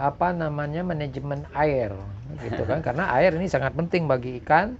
apa namanya manajemen air gitu kan, karena air ini sangat penting bagi ikan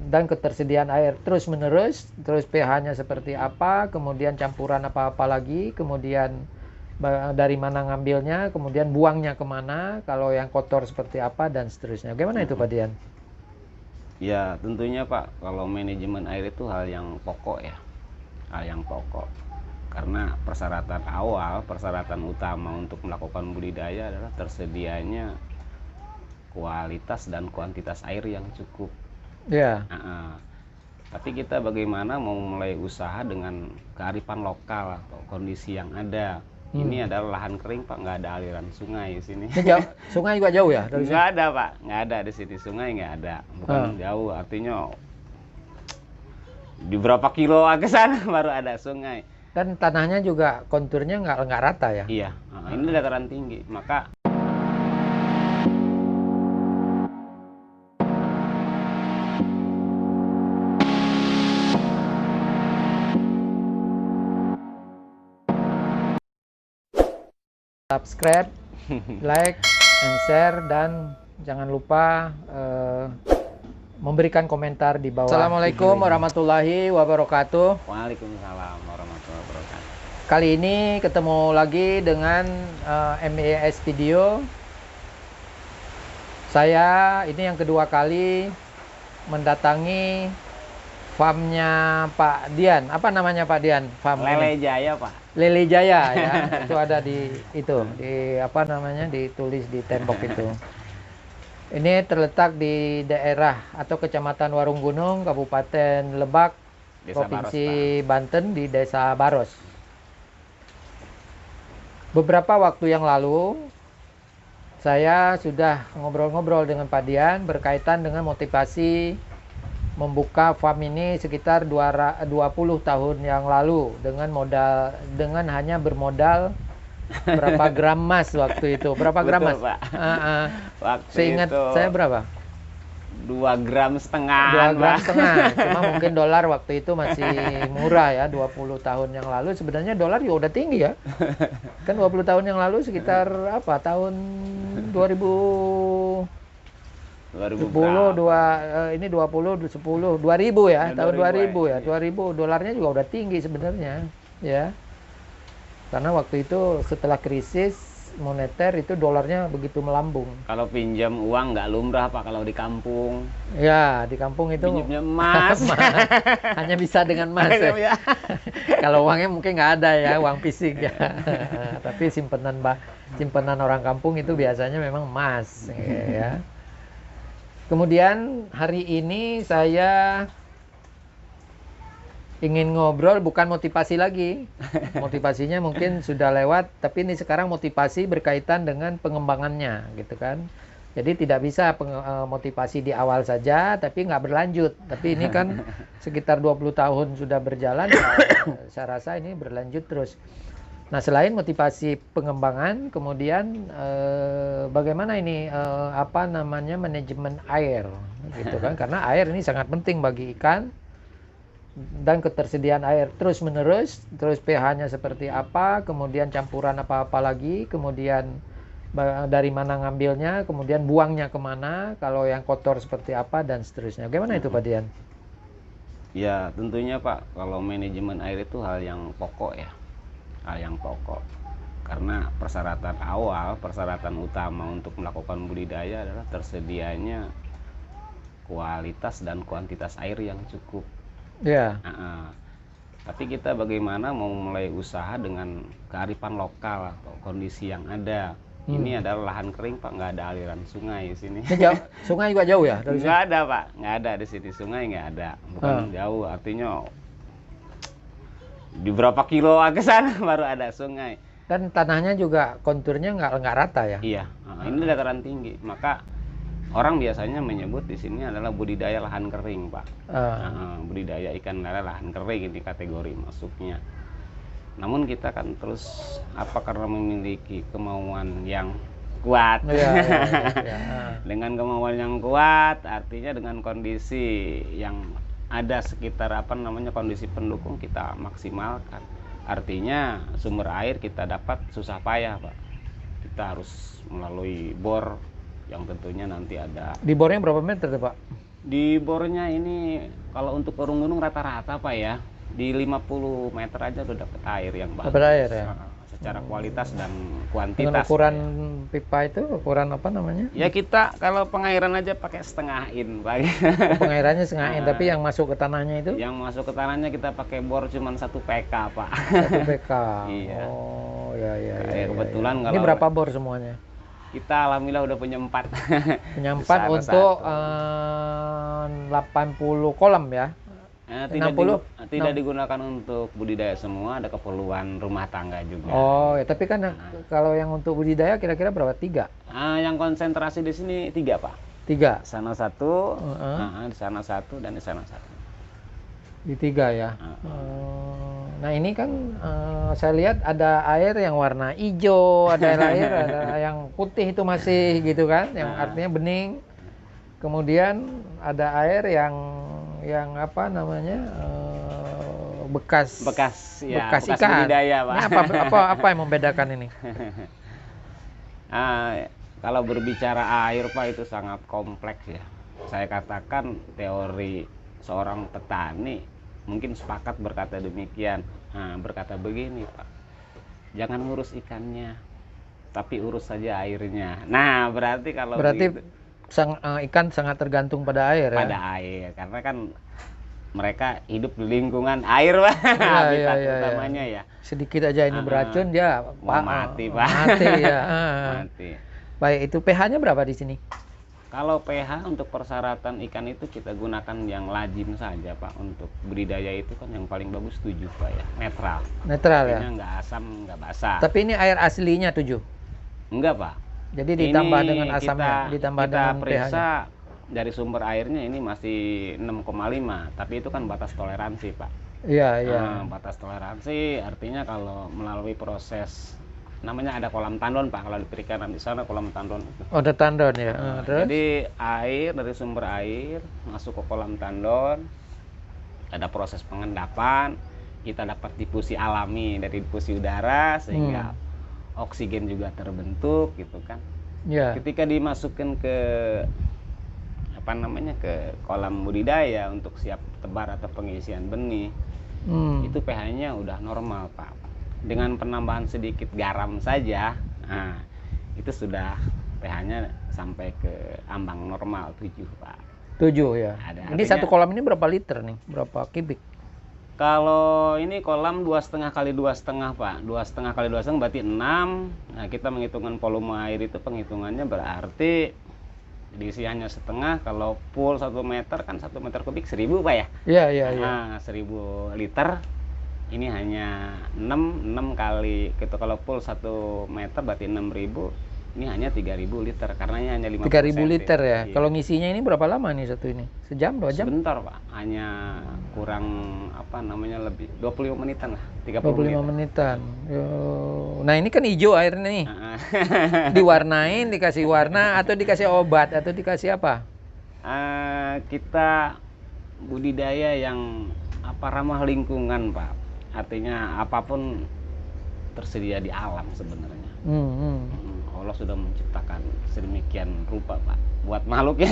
dan ketersediaan air terus menerus, terus pH-nya seperti apa, kemudian campuran apa-apa lagi, kemudian dari mana ngambilnya, kemudian buangnya kemana, kalau yang kotor seperti apa, dan seterusnya. Bagaimana itu Pak Dian? Ya tentunya Pak, kalau manajemen air itu hal yang pokok ya, hal yang pokok. Karena persyaratan awal, persyaratan utama untuk melakukan budidaya adalah tersedianya kualitas dan kuantitas air yang cukup. Ya. Tapi kita bagaimana mau mulai usaha dengan kearifan lokal atau kondisi yang ada. Ini adalah lahan kering Pak, nggak ada aliran sungai di sini. Jauh, sungai juga jauh ya dari sini? Nggak ada Pak, nggak ada di sini, sungai nggak ada. Bukan jauh, artinya di berapa kilo ke sana baru ada sungai. Dan tanahnya juga konturnya nggak rata ya? Iya, ini dataran tinggi, maka Subscribe, like, and share, dan jangan lupa memberikan komentar di bawah. Assalamualaikum warahmatullahi wabarakatuh. Waalaikumsalam warahmatullahi wabarakatuh. Kali ini ketemu lagi dengan MES Video. Saya ini yang kedua kali mendatangi farmnya Pak Dian. Apa namanya Pak Dian? Farm Lele Jaya Pak. Lele Jaya ya. Itu ada di itu, di apa namanya, ditulis di tembok itu. Ini terletak di daerah atau Kecamatan Warung Gunung, Kabupaten Lebak, Desa Provinsi Baros, Banten, di Desa Baros. Beberapa waktu yang lalu saya sudah ngobrol-ngobrol dengan Pak Dian berkaitan dengan motivasi membuka farm ini sekitar 20 tahun yang lalu dengan hanya bermodal berapa gram emas waktu itu. Berapa gram Betul, Mas? Pak. Waktu Seingat itu saya berapa? 2,5 gram. 2,5 gram. Cuma mungkin dolar waktu itu masih murah ya, 20 tahun yang lalu. Sebenarnya dolar juga udah tinggi ya. Kan 20 tahun yang lalu sekitar apa? Tahun 2010 ini 20 10 2000 ya, tahun 2000 ya. 2000 dolarnya juga udah tinggi sebenarnya ya. Karena waktu itu setelah krisis moneter itu dolarnya begitu melambung. Kalau pinjam uang nggak lumrah Pak kalau di kampung. Ya, di kampung itu Pinjamnya emas. hanya bisa dengan emas ya. Kalau uangnya mungkin nggak ada ya, uang fisik ya. Tapi simpenan orang kampung itu biasanya memang emas ya. Kemudian hari ini saya ingin ngobrol, bukan motivasi lagi. Motivasinya mungkin sudah lewat, tapi ini sekarang motivasi berkaitan dengan pengembangannya gitu kan. Jadi tidak bisa motivasi di awal saja tapi nggak berlanjut. Tapi ini kan sekitar 20 tahun sudah berjalan, saya rasa ini berlanjut terus. Nah, selain motivasi pengembangan, kemudian bagaimana ini apa namanya manajemen air gitu kan, karena air ini sangat penting bagi ikan dan ketersediaan air terus menerus, terus pH-nya seperti apa, kemudian campuran apa-apa lagi, kemudian dari mana ngambilnya, kemudian buangnya kemana, kalau yang kotor seperti apa, dan seterusnya. Bagaimana itu Pak Dian? Ya tentunya Pak, kalau manajemen air itu hal yang pokok ya, hal yang pokok. Karena persyaratan awal, persyaratan utama untuk melakukan budidaya adalah tersedianya kualitas dan kuantitas air yang cukup. Ya. Tapi kita bagaimana mau mulai usaha dengan kearifan lokal atau kondisi yang ada. Ini adalah lahan kering Pak, nggak ada aliran sungai di sini. Jauh, sungai juga jauh ya dari sini? Nggak ada Pak, nggak ada di sini, sungai nggak ada. Bukan jauh, artinya di berapa kilo ke sana baru ada sungai. Dan tanahnya juga konturnya nggak rata ya? Iya, ini dataran tinggi, maka orang biasanya menyebut di sini adalah budidaya lahan kering Pak. Budidaya ikan lele lahan kering ini kategori masuknya. Namun kita kan terus karena memiliki kemauan yang kuat. Dengan kemauan yang kuat, artinya dengan kondisi yang ada sekitar kondisi pendukung, kita maksimalkan. Artinya sumber air kita dapat susah payah Pak. kita harus melalui bor yang tentunya nanti ada. Di bornya berapa meter tuh Pak? Di bornya ini kalau untuk gunung-gunung rata-rata Pak ya, di 50 meter aja udah dapat air yang bagus. Dapat air ya? Secara kualitas dan kuantitas. Dengan ukuran ya. pipa itu, ukuran apa namanya? Ya kita kalau pengairan aja pakai setengah in Pak. Pengairannya setengah in, tapi yang masuk ke tanahnya itu? Yang masuk ke tanahnya kita pakai bor cuma 1 PK Pak. 1 PK. Iya. Oh ya ya. Kebetulan ya. Kalau ini berapa bor semuanya? Kita alhamdulillah udah punya 4. Punya 4 untuk 80 kolam ya? Tidak digunakan untuk budidaya semua, ada keperluan rumah tangga juga. Oh ya, tapi kan kalau yang untuk budidaya kira-kira berapa? 3? Yang konsentrasi di sini 3 Pak. 3? Sana 1, di sana 1, dan di sana 1. Di 3 ya? Nah ini kan saya lihat ada air yang warna hijau, ada air ada yang putih itu masih gitu kan, yang artinya bening. Kemudian ada air yang apa namanya bekas ikan. Budidaya, Pak. Ini apa yang membedakan ini? Kalau berbicara air Pak itu sangat kompleks ya. Saya katakan teori seorang petani mungkin sepakat berkata demikian. Berkata begini Pak, jangan ngurus ikannya, tapi urus saja airnya. Nah berarti gitu, ikan sangat tergantung pada air ya? Pada air, karena kan mereka hidup di lingkungan air Pak. Habitat utamanya ya. Sedikit aja ini beracun dia mati Pak. Mati ya. Mati. Baik, itu pH-nya berapa di sini? Kalau pH untuk persyaratan ikan itu kita gunakan yang lazim saja Pak. Untuk budidaya itu kan yang paling bagus 7 Pak ya, netral. Netral ya? Nggak asam, nggak basah. Tapi ini air aslinya 7? Enggak Pak. Jadi ditambah dengan asamnya, ditambah dengan periksa dari sumber airnya ini masih 6,5, tapi itu kan batas toleransi Pak. Iya. Batas toleransi artinya kalau melalui proses namanya ada kolam tandon Pak, kalau di perikanan di sana kolam tandon. Oh, ada tandon ya. Terus? Jadi air dari sumber air masuk ke kolam tandon, ada proses pengendapan, kita dapat difusi alami dari difusi udara sehingga oksigen juga terbentuk gitu kan. Ya. Ketika dimasukkan ke ke kolam budidaya untuk siap tebar atau pengisian benih, itu pH-nya udah normal Pak. Dengan penambahan sedikit garam saja, itu sudah pH-nya sampai ke ambang normal 7 Pak. 7 ya. Ini satu kolam ini berapa liter nih? Berapa kubik? Kalau ini kolam 2,5 kali 2,5 Pak. 2,5 kali 2,5 berarti 6. Nah kita menghitungkan volume air itu penghitungannya berarti diisi hanya setengah. Kalau full 1 meter kan 1 meter kubik 1000 Pak ya? Iya. 1000 liter. Ini hanya 6 kali gitu. Kalau full 1 meter berarti 6.000. Ini hanya 3.000 liter karena ini hanya 50 3.000 liter ya. Iya. Kalau ngisinya ini berapa lama nih satu ini? Sejam, 2 jam? Sebentar Pak. Hanya kurang lebih 25 menitan lah. 25 menitan. Nah ini kan hijau airnya nih. Diwarnain, dikasih warna atau dikasih obat atau dikasih apa? Kita budidaya yang ramah lingkungan Pak. Artinya apapun tersedia di alam sebenarnya. Allah sudah menciptakan sedemikian rupa Pak buat makhluknya.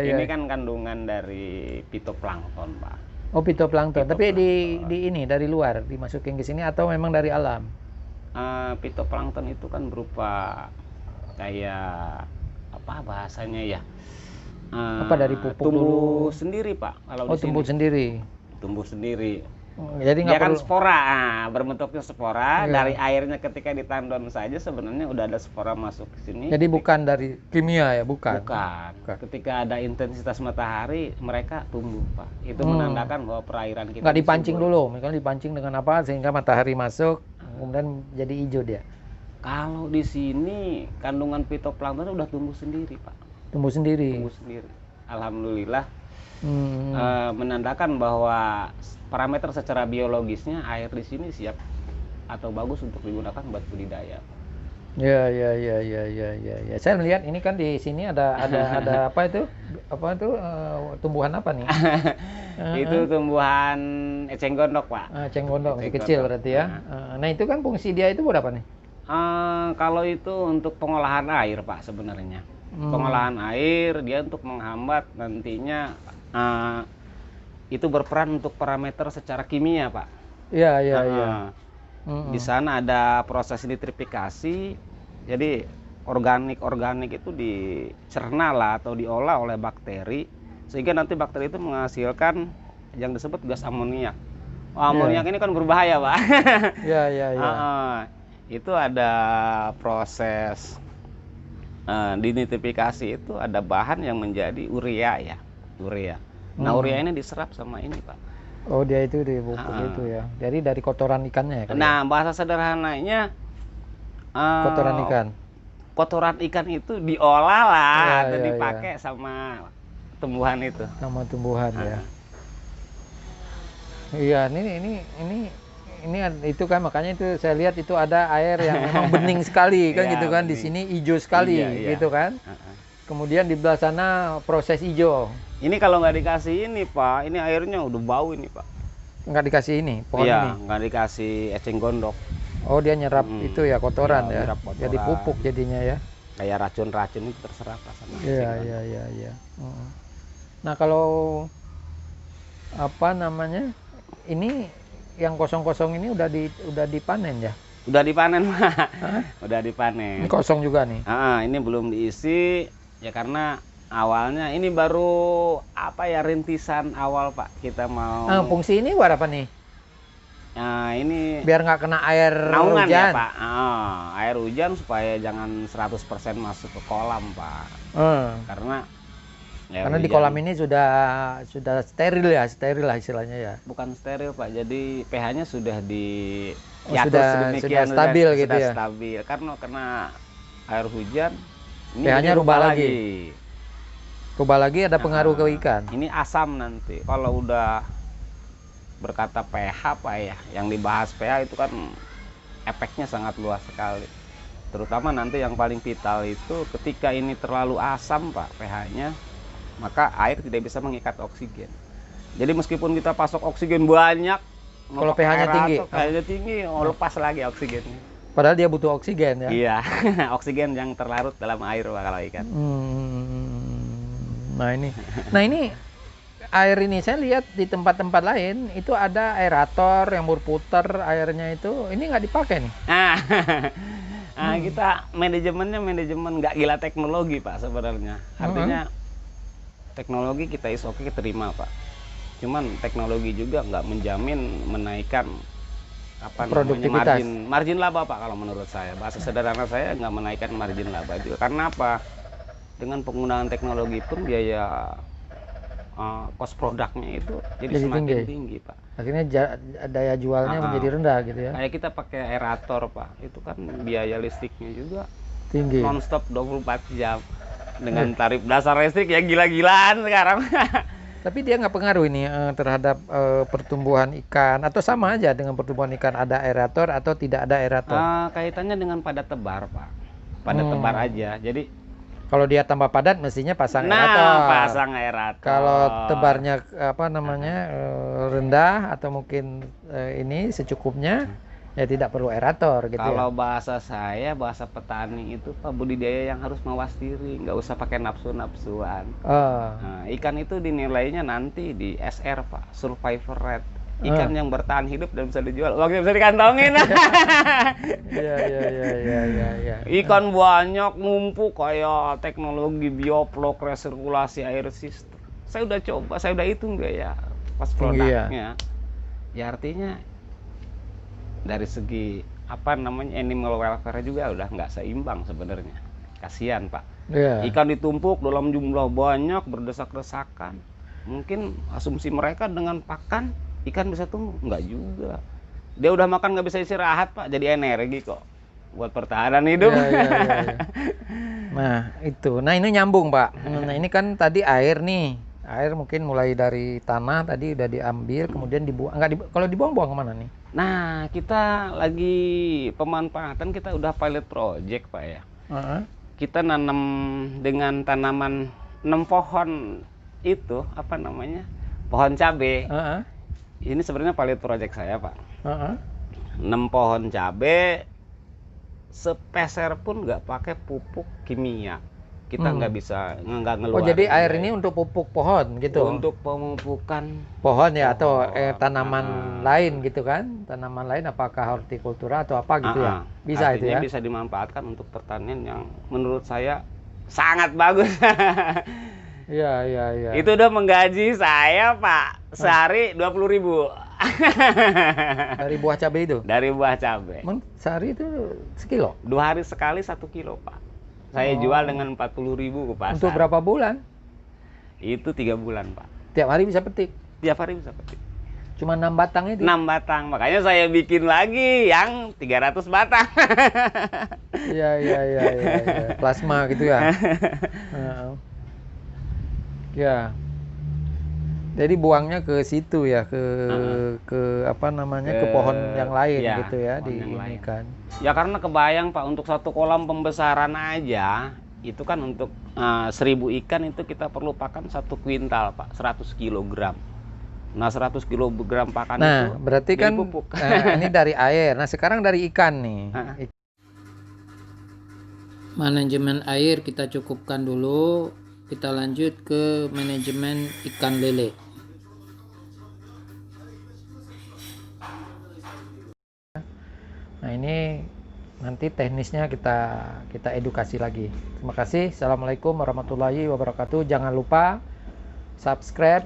Ini kan kandungan dari fitoplankton Pak. Oh, fitoplankton. Tapi di dari luar dimasukin ke sini atau memang dari alam? Fitoplankton itu kan berupa kayak apa bahasanya ya? Apa dari pupuk tumbuh sendiri Pak. Kalau di sini. Tumbuh sendiri. Tumbuh sendiri. Jadi nggak perlu spora, berbentuknya spora. Dari airnya ketika ditandon saja sebenarnya udah ada spora masuk ke sini. Jadi bukan dari kimia ya, bukan. Ketika ada intensitas matahari mereka tumbuh Pak. Itu menandakan bahwa perairan kita nggak dipancing dulu, misalnya dipancing dengan apa sehingga matahari masuk, kemudian jadi hijau dia. Kalau di sini kandungan fitoplankton udah tumbuh sendiri Pak. Tumbuh sendiri. Alhamdulillah. Menandakan bahwa parameter secara biologisnya air di sini siap atau bagus untuk digunakan buat budidaya. Ya. Saya melihat ini kan di sini ada apa itu? Tumbuhan apa nih? Itu tumbuhan eceng gondok Pak. Eceng gondok masih kecil berarti ya. Nah itu kan fungsi dia itu buat apa nih? Kalau itu untuk pengolahan air Pak sebenarnya. Pengolahan air dia untuk menghambat nantinya itu berperan untuk parameter secara kimia Pak. Iya, iya, iya. Di sana ada proses nitrifikasi, jadi organik itu dicerna lah atau diolah oleh bakteri sehingga nanti bakteri itu menghasilkan yang disebut gas amoniak. Amoniak ini kan berbahaya Pak. Iya, iya, iya. Itu ada proses dinitrifikasi itu ada bahan yang menjadi urea ya, urea. Nah urea ini diserap sama ini Pak. Oh dia itu di pupuk itu ya. Jadi dari kotoran ikannya ya? Nah bahasa sederhananya kotoran ikan. Kotoran ikan itu diolah lah dan dipakai sama tumbuhan itu. Sama tumbuhan ya. Iya, ini itu kan makanya itu saya lihat itu ada air yang memang bening sekali kan gitu kan, bening. Di sini hijau sekali gitu kan. Kemudian di belah sana proses hijau. Ini kalau nggak dikasih ini Pak, ini airnya udah bau ini Pak. Nggak dikasih ini pohon ini? Iya, nggak dikasih eceng gondok. Oh dia nyerap itu ya kotoran ya. Jadi pupuk jadinya ya. Kayak racun-racun itu terserap sama. Iya. Nah kalau apa namanya ini yang kosong-kosong ini udah dipanen ya? Udah dipanen Pak. Udah dipanen. Ini kosong juga nih? Ini belum diisi ya karena awalnya ini baru apa ya rintisan awal Pak kita mau. Fungsi ini buat apa nih? Nah ini biar nggak kena air naungan hujan ya Pak. Air hujan supaya jangan 100% masuk ke kolam Pak. Karena di kolam ini sudah steril lah istilahnya ya. Bukan steril Pak, jadi pH-nya sudah sudah stabil gitu ya. Stabil karena kena air hujan. pH-nya rubah lagi. Rubah lagi ada pengaruh ke ikan. Ini asam nanti. Kalau udah berkata pH Pak ya, yang dibahas pH itu kan efeknya sangat luas sekali. Terutama nanti yang paling vital itu ketika ini terlalu asam Pak pH-nya, maka air tidak bisa mengikat oksigen. Jadi meskipun kita pasok oksigen banyak, kalau pH-nya tinggi, lepas lagi oksigennya. Padahal dia butuh oksigen ya. Iya, oksigen yang terlarut dalam air Pak kalau ikan. Nah ini air ini saya lihat di tempat-tempat lain itu ada aerator yang berputar airnya itu, ini nggak dipakai nih. Kita manajemen nggak gila teknologi Pak sebenarnya. Artinya teknologi kita terima Pak. Cuman teknologi juga nggak menjamin menaikkan margin laba Pak kalau menurut saya. Bahasa sederhana saya nggak menaikkan margin laba juga. Karena apa? Dengan penggunaan teknologi pun biaya cost produknya itu jadi semakin tinggi Pak. Akhirnya daya jualnya menjadi rendah gitu ya. Kayak kita pakai aerator Pak, itu kan biaya listriknya juga tinggi. Non-stop 24 jam. Dengan tarif dasar listrik ya gila-gilaan sekarang. Tapi dia nggak pengaruh ini terhadap pertumbuhan ikan atau sama aja dengan pertumbuhan ikan, ada aerator atau tidak ada aerator? Kaitannya dengan padat tebar Pak. Padat tebar aja. Jadi kalau dia tambah padat mestinya pasang aerator. Pasang aerator. Kalau tebarnya rendah atau mungkin ini secukupnya ya tidak perlu aerator gitu. Kalau bahasa saya, bahasa petani itu Pak, budidaya yang harus mawas diri, nggak usah pakai nafsu-nafsuan. Ikan itu dinilainya nanti di SR Pak, survival rate. Ikan yang bertahan hidup dan bisa dijual, uangnya bisa dikantongin. Iya. Ikan banyak numpuk kayak teknologi bioflok, resirkulasi air sistem. Saya udah coba, saya udah hitung nggak ya pas produknya. Ya artinya dari segi animal welfare juga udah nggak seimbang sebenarnya. Kasihan Pak. Ikan ditumpuk dalam jumlah banyak berdesak-desakan. Mungkin asumsi mereka dengan pakan ikan bisa tumbuh, nggak juga. Dia udah makan nggak bisa istirahat Pak, jadi energi kok buat pertahanan hidup. Iya. Nah itu, ini nyambung Pak. Nah ini kan tadi air nih, air mungkin mulai dari tanah tadi udah diambil, kemudian dibuang. Kalau dibuang-buang kemana nih? Nah kita lagi pemanfaatan, kita udah pilot project Pak ya. Kita nanam dengan tanaman 6 pohon itu pohon cabai. Ini sebenarnya pilot project saya Pak. 6 pohon cabai sepeser pun nggak pakai pupuk kimia. Kita nggak bisa nggak ngeluarin. Oh, jadi air ini untuk pupuk pohon gitu? Untuk pemupukan pohon ya, atau tanaman lain gitu kan? Tanaman lain apakah hortikultura atau apa gitu ya? Bisa itu ya? Bisa dimanfaatkan untuk pertanian yang menurut saya sangat bagus. Iya. Itu udah menggaji saya, Pak, sehari 20.000. Dari buah cabai itu? Dari buah cabai. Sehari itu sekilo? 2 hari sekali 1 kilo, Pak. Saya jual dengan 40.000 ke pasar. Untuk berapa bulan? Itu 3 bulan, Pak. Tiap hari bisa petik? Tiap hari bisa petik. Cuma 6 batang itu? 6 batang. Makanya saya bikin lagi yang 300 batang. Iya. Plasma gitu ya? Ya. Jadi buangnya ke situ ya, ke apa namanya, ke pohon yang lain ya, gitu ya, diinikan. Ya karena kebayang, Pak, untuk satu kolam pembesaran aja itu kan untuk 1.000 ikan itu kita perlu pakan 1 kuintal, Pak, 100 kg. Nah, 100 kg pakan itu. Nah, berarti kan ini dari air. Nah, sekarang dari ikan nih. Manajemen air kita cukupkan dulu. Kita lanjut ke manajemen ikan lele. Nah, ini nanti teknisnya kita edukasi lagi. Terima kasih. Assalamualaikum warahmatullahi wabarakatuh. Jangan lupa subscribe,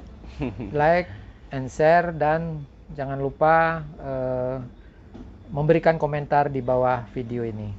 like, and share, dan jangan lupa memberikan komentar di bawah video ini.